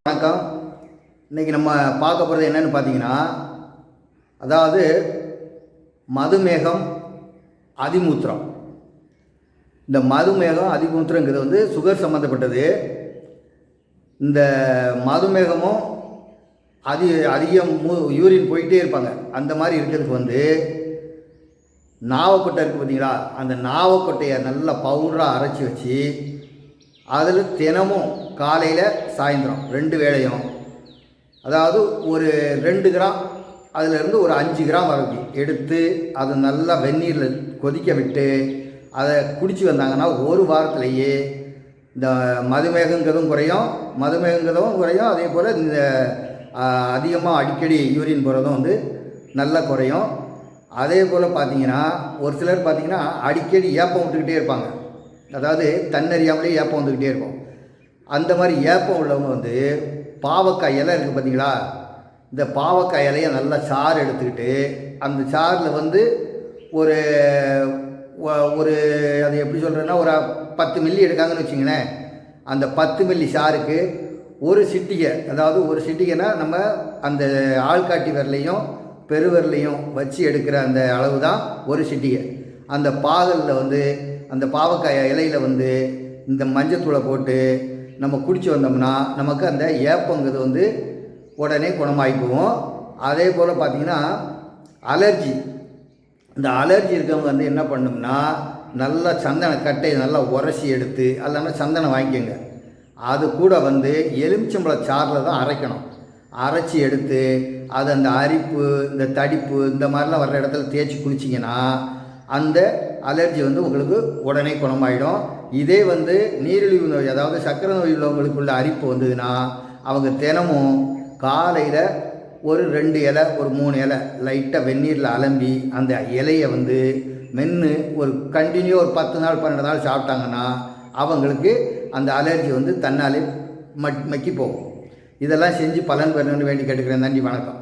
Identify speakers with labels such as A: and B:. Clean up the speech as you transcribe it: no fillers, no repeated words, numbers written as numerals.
A: வணக்கம். இன்றைக்கி நம்ம பார்க்க போகிறது என்னென்னு பார்த்தீங்கன்னா, அதாவது மதுமேகம் அதிமூத்திரம். இந்த மதுமேகம் அதிமூத்திரங்கிறது வந்து சுகர் சம்மந்தப்பட்டது. இந்த மதுமேகமும் அதிகம் யூரின் போயிட்டே இருப்பாங்க. அந்த மாதிரி இருக்கிறதுக்கு வந்து நாவக்கொட்டை இருக்குது பார்த்தீங்களா, அந்த நாவக்கொட்டையை நல்லா பவுடராக அரைச்சி வச்சு அதில் தினமும் காலையில் சாயந்தரம் 2 வேளையும், அதாவது ஒரு 2 கிராம் அதிலிருந்து ஒரு 5 கிராம் வரைக்கும் எடுத்து அதை நல்லா வெந்நீரில் கொதிக்க விட்டு அதை குடித்து வந்தாங்கன்னா ஒரு வாரத்திலேயே இந்த மதுமேகங்கிறதும் குறையும். அதே போல் இந்த அதிகமாக அடிக்கடி யூரின் போகிறதும் வந்து நல்லா குறையும். அதே போல் பார்த்திங்கன்னா ஒரு சிலர் பார்த்திங்கன்னா அடிக்கடி ஏப்பம் விட்டுக்கிட்டே இருப்பாங்க. அதாவது தன்னறியாமலே ஏப்பம் வந்துக்கிட்டே இருக்கும். அந்த மாதிரி ஏப்பம் உள்ளவங்க வந்து பாவக்காய் இலை இருக்குது பார்த்தீங்களா, இந்த பாவக்காய் இலையை நல்லா சாறு எடுத்துக்கிட்டு அந்த சாறில் வந்து ஒரு ஒரு அது எப்படி சொல்கிறேன்னா ஒரு 10 மில்லி எடுக்காங்கன்னு வச்சிங்களேன். அந்த 10 மில்லி சாருக்கு ஒரு சிட்டிகை, அதாவது ஒரு சிட்டிகைனா நம்ம அந்த ஆள்காட்டி விரலையும் பெருவிரலையும் வச்சு எடுக்கிற அந்த அளவு தான் ஒரு சிட்டிகை. அந்த பாகலில் வந்து அந்த பாவக்காய் இலையில் வந்து இந்த மஞ்சத்தூளை போட்டு நம்ம குடித்து வந்தோம்னா நமக்கு அந்த ஏப்பங்கிறது வந்து உடனே குணமாகிக்குவோம். அதே போல் பார்த்திங்கன்னா இந்த அலர்ஜி இருக்கவங்க வந்து என்ன பண்ணோம்னா நல்லா சந்தன கட்டையை நல்லா உரசி எடுத்து அதெல்லாம் சந்தனம் வாங்கிக்கோங்க. அது கூட வந்து எலுமிச்சம்பழ சாறில் தான் அரைக்கணும். அரைச்சி எடுத்து அது அந்த அரிப்பு இந்த தடிப்பு இந்த மாதிரிலாம் வர்ற இடத்துல தேய்ச்சி குளிச்சிங்கன்னா அந்த அலர்ஜி வந்து உங்களுக்கு உடனே குணமாயிடும். இதே வந்து நீரிழிவு நோய், அதாவது சர்க்கரை நோய் உள்ளவங்களுக்குள்ள அரிப்பு வந்ததுன்னா அவங்க தினமும் காலையில் ஒரு 2 இலை ஒரு 3 இலை லைட்டாக வெந்நீரில் அலம்பி அந்த இலையை வந்து மென்று ஒரு கண்டினியூ ஒரு 10 நாள் 12 நாள் சாப்பிட்டாங்கன்னா அவங்களுக்கு அந்த அலர்ஜி வந்து தன்னாலே மக்கி போகும். இதெல்லாம் செஞ்சு பலன் பெறணும்னு வேண்டி கேட்டுக்கிறேன். நன்றி, வணக்கம்.